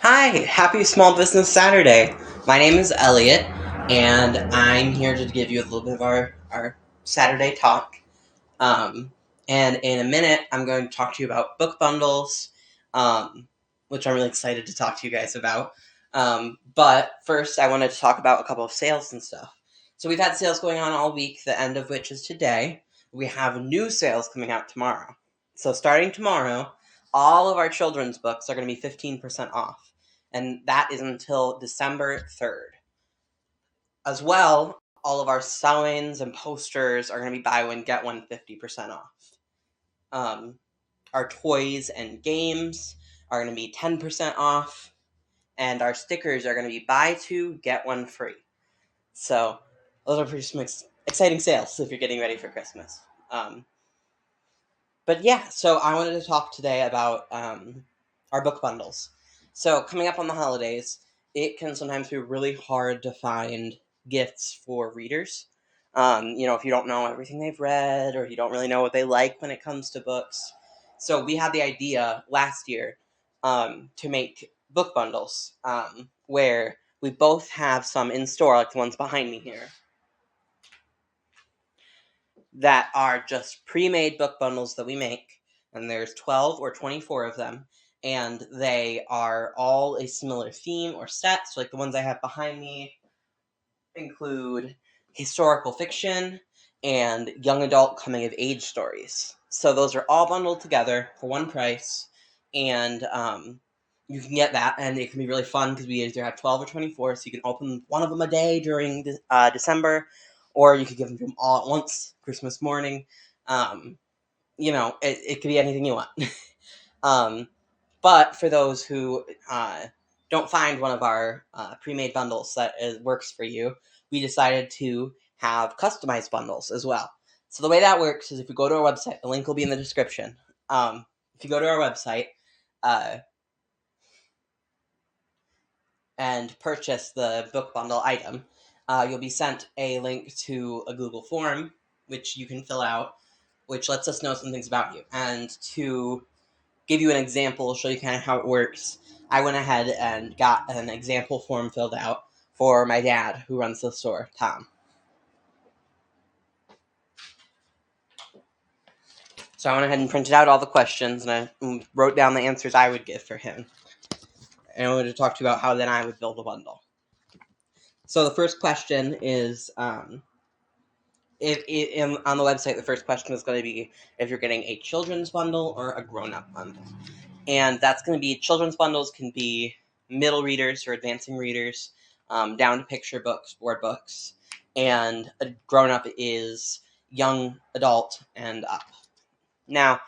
Hi, happy Small Business Saturday. My name is Elliot, and I'm here to give you a little bit of our Saturday talk. Um, and in a minute, I'm going to talk to you about book bundles, which I'm really excited to talk to you guys about. But first, I wanted to talk about a couple of sales and stuff. So we've had sales going on all week, the end of which is today. We have new sales coming out tomorrow. So starting tomorrow, all of our children's books are going to be 15% off. And that is until December 3rd. As well, all of our signs and posters are going to be buy one, get one 50% off. Our toys and games are going to be 10% off, and our stickers are going to be buy two, get one free. So those are pretty exciting sales if you're getting ready for Christmas. But yeah, so I wanted to talk today about our book bundles. So coming up on the holidays, it can sometimes be really hard to find gifts for readers. If you don't know everything they've read or you don't really know what they like when it comes to books. So we had the idea last year to make book bundles where we both have some in store, like the ones behind me here, that are just pre-made book bundles that we make, and there's 12 or 24 of them, and they are all a similar theme or set. So like the ones I have behind me include historical fiction and young adult coming of age stories. So those are all bundled together for one price, and you can get that, and it can be really fun because we either have 12 or 24, so you can open one of them a day during December, or you could give them to them all at once Christmas morning. It could be anything you want. But for those who don't find one of our pre-made bundles that works for you, we decided to have customized bundles as well. So the way that works is if you go to our website, the link will be in the description. If you go to our website and purchase the book bundle item, you'll be sent a link to a Google form, which you can fill out, which lets us know some things about you. And to give you an example, show you kind of how it works, I went ahead and got an example form filled out for my dad, who runs the store, Tom. So I went ahead and printed out all the questions, and I wrote down the answers I would give for him. And I wanted to talk to you about how then I would build a bundle. So the first question is, on the website, the first question is going to be if you're getting a children's bundle or a grown-up bundle. And that's going to be, children's bundles can be middle readers or advancing readers, down to picture books, board books, and a grown-up is young adult and up. Now,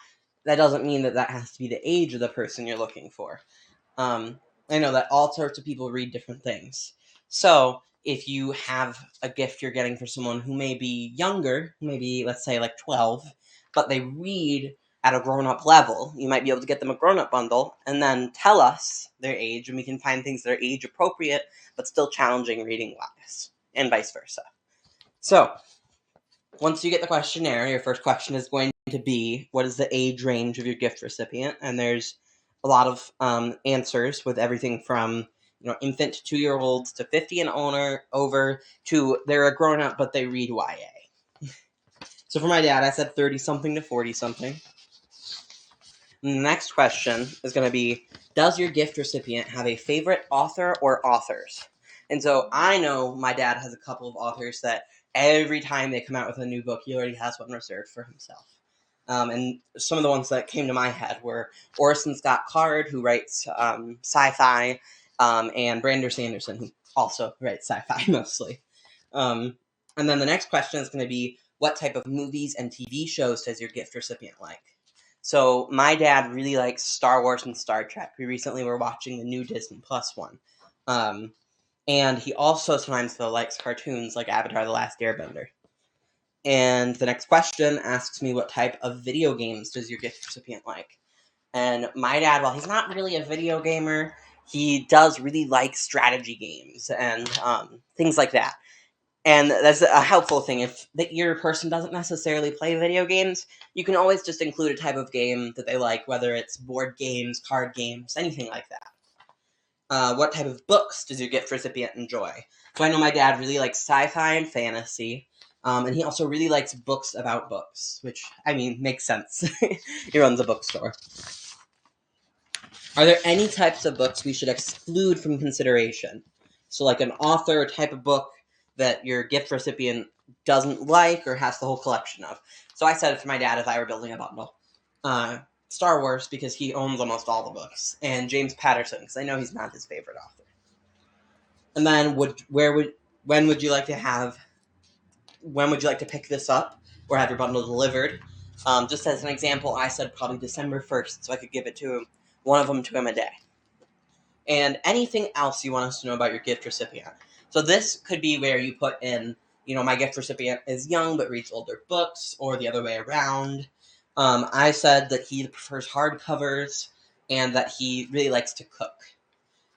that doesn't mean that has to be the age of the person you're looking for. I know that all sorts of people read different things. So if you have a gift you're getting for someone who may be younger, maybe let's say like 12, but they read at a grown-up level, you might be able to get them a grown-up bundle and then tell us their age, and we can find things that are age appropriate but still challenging reading-wise, and vice versa. So once you get the questionnaire, your first question is going to be, what is the age range of your gift recipient? And there's a lot of answers with everything from infant to 2-year-olds to 50 and over to they're a grown-up but they read YA. So for my dad, I said 30-something to 40-something. The next question is going to be, does your gift recipient have a favorite author or authors? And so I know my dad has a couple of authors that every time they come out with a new book, he already has one reserved for himself. And some of the ones that came to my head were Orson Scott Card, who writes sci-fi, and Brandon Sanderson, who also writes sci-fi mostly. And then the next question is going to be, what type of movies and TV shows does your gift recipient like? So my dad really likes Star Wars and Star Trek. We recently were watching the new Disney Plus one. And he also sometimes likes cartoons like Avatar: The Last Airbender. And the next question asks me, what type of video games does your gift recipient like? And my dad, while he's not really a video gamer, he does really like strategy games and things like that. And that's a helpful thing. If your person doesn't necessarily play video games, you can always just include a type of game that they like, whether it's board games, card games, anything like that. what type of books does your gift recipient enjoy? So I know my dad really likes sci-fi and fantasy, and he also really likes books about books, which, I mean, makes sense. He runs a bookstore. Are there any types of books we should exclude from consideration? So, like an author or type of book that your gift recipient doesn't like or has the whole collection of. So I said it for my dad if I were building a bundle. Uh, Star Wars, because he owns almost all the books, and James Patterson, because I know he's not his favorite author. And then when would you like to have when would you like to pick this up or have your bundle delivered? Just as an example, I said probably December 1st, so I could give it to him, one of them to him a day. And anything else you want us to know about your gift recipient. So this could be where you put in, my gift recipient is young but reads older books, or the other way around. I said that he prefers hardcovers and that he really likes to cook.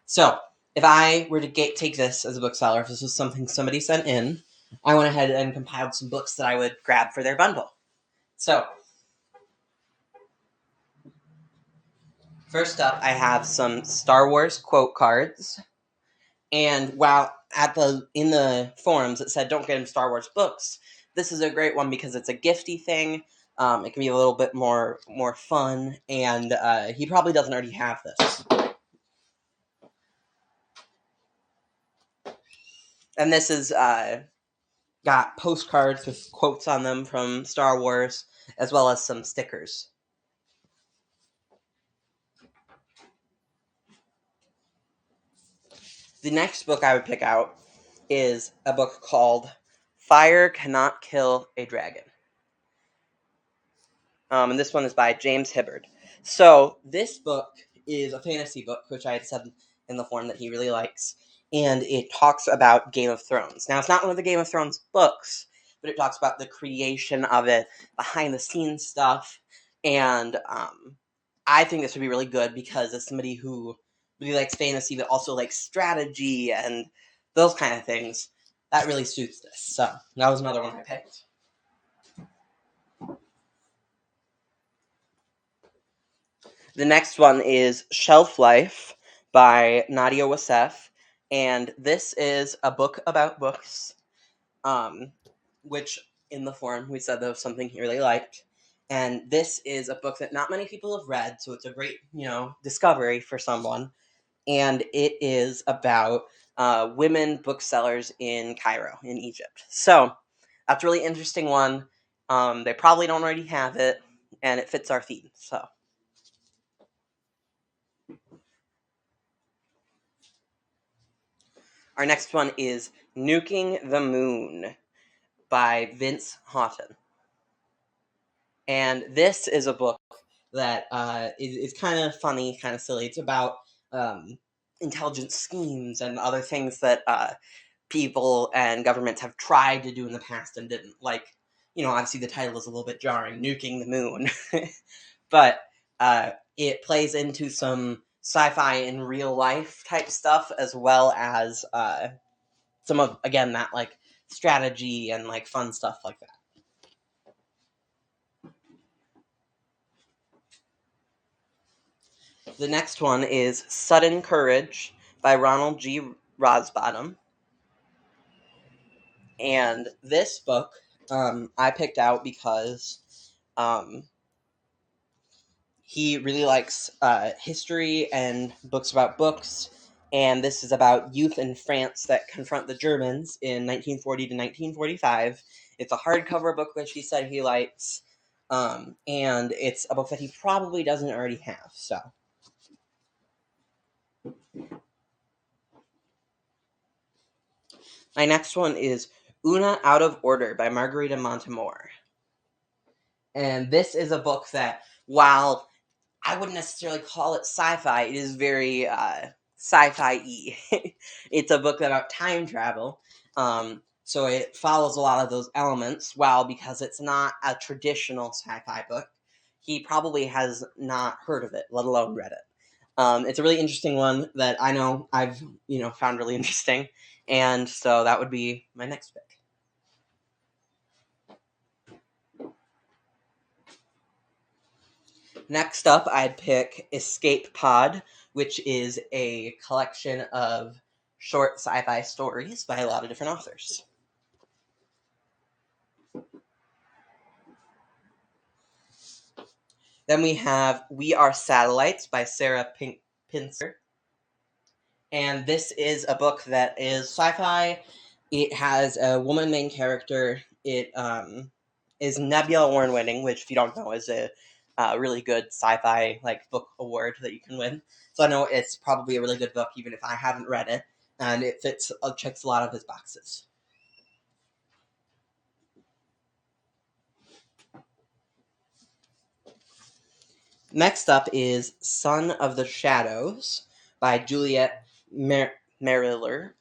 So if I were to take this as a bookseller, if this was something somebody sent in, I went ahead and compiled some books that I would grab for their bundle. So first up, I have some Star Wars quote cards. And while in the forums it said don't get him Star Wars books, this is a great one because it's a gifty thing. It can be a little bit more fun, and he probably doesn't already have this. And this is got postcards with quotes on them from Star Wars, as well as some stickers. The next book I would pick out is a book called Fire Cannot Kill a Dragon. And this one is by James Hibbard. So this book is a fantasy book, which I had said in the form that he really likes, and it talks about Game of Thrones. Now, it's not one of the Game of Thrones books, but it talks about the creation of it, behind the scenes stuff, and I think this would be really good because as somebody who really likes fantasy but also likes strategy and those kind of things, that really suits this. So that was another one I picked. The next one is Shelf Life by Nadia Wassef, and this is a book about books, which in the forum we said that was something he really liked. And this is a book that not many people have read, so it's a great, discovery for someone. And it is about women booksellers in Cairo, in Egypt. So that's a really interesting one. They probably don't already have it, and it fits our theme. So. Our next one is Nuking the Moon by Vince Houghton. And this is a book that is kind of funny, kind of silly. It's about intelligence schemes and other things that people and governments have tried to do in the past and didn't. Like, obviously the title is a little bit jarring, Nuking the Moon. But it plays into some sci-fi in real life type stuff, as well as some of, again, that like strategy and like fun stuff like that. The next one is Sudden Courage by Ronald G. Rosbottom. And this book I picked out because he really likes history and books about books. And this is about youth in France that confront the Germans in 1940 to 1945. It's a hardcover book, which he said he likes. And it's a book that he probably doesn't already have. So. My next one is Una Out of Order by Margarita Montemore. And this is a book that, while I wouldn't necessarily call it sci-fi, it is very sci-fi-y. It's a book about time travel. So it follows a lot of those elements, while because it's not a traditional sci-fi book, he probably has not heard of it, let alone read it. It's a really interesting one that I know I've found really interesting, and so that would be my next pick. Next up, I'd pick Escape Pod, which is a collection of short sci-fi stories by a lot of different authors. Then we have We Are Satellites by Sarah Pincer. And this is a book that is sci-fi. It has a woman main character. It is Nebula Award winning, which, if you don't know, is a really good sci-fi book award that you can win. So I know it's probably a really good book, even if I haven't read it, and it checks a lot of his boxes. Next up is Son of the Shadows by Juliet Mariller.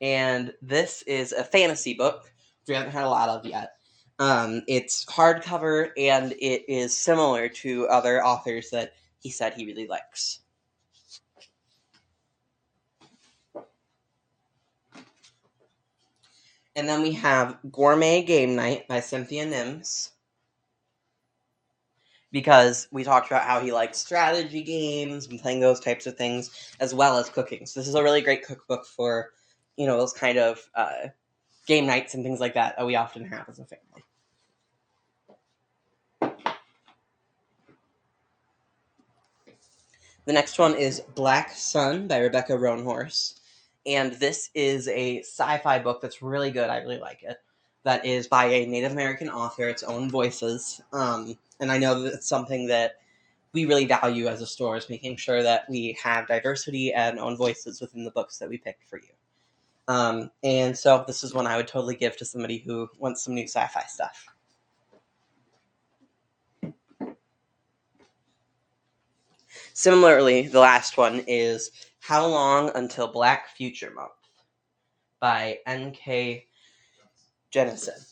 And this is a fantasy book, which we haven't had a lot of yet. It's hardcover, and it is similar to other authors that he said he really likes. And then we have Gourmet Game Night by Cynthia Nims, because we talked about how he likes strategy games and playing those types of things, as well as cooking. So this is a really great cookbook for, those kind of game nights and things like that we often have as a family. The next one is Black Sun by Rebecca Roanhorse. And this is a sci-fi book that's really good. I really like it. That is by a Native American author, its own voices. And I know that it's something that we really value as a store, is making sure that we have diversity and own voices within the books that we picked for you. And so this is one I would totally give to somebody who wants some new sci-fi stuff. Similarly, the last one is How Long Until Black Future Month by N.K. Jemisin.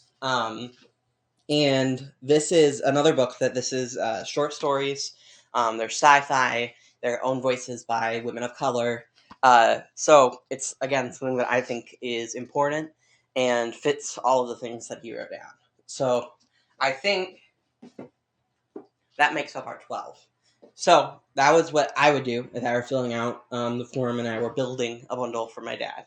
And this is another book that this is short stories. They're sci-fi, their own voices by women of color. So it's, again, something that I think is important and fits all of the things that he wrote down. So I think that makes up our 12. So that was what I would do if I were filling out the form and I were building a bundle for my dad.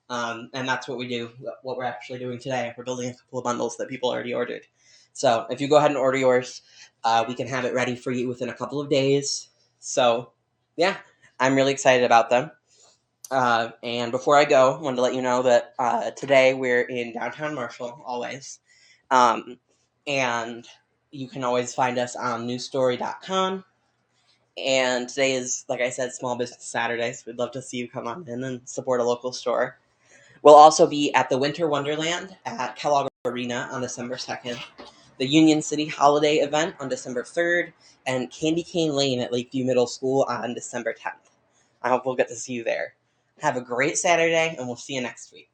And that's what we do, what we're actually doing today. We're building a couple of bundles that people already ordered. So if you go ahead and order yours, we can have it ready for you within a couple of days. So yeah, I'm really excited about them. And before I go, I wanted to let you know that today we're in downtown Marshall, always. And you can always find us on newsstory.com. And today is, like I said, Small Business Saturday, so we'd love to see you come on in and support a local store. We'll also be at the Winter Wonderland at Kellogg Arena on December 2nd, the Union City Holiday event on December 3rd, and Candy Cane Lane at Lakeview Middle School on December 10th. I hope we'll get to see you there. Have a great Saturday, and we'll see you next week.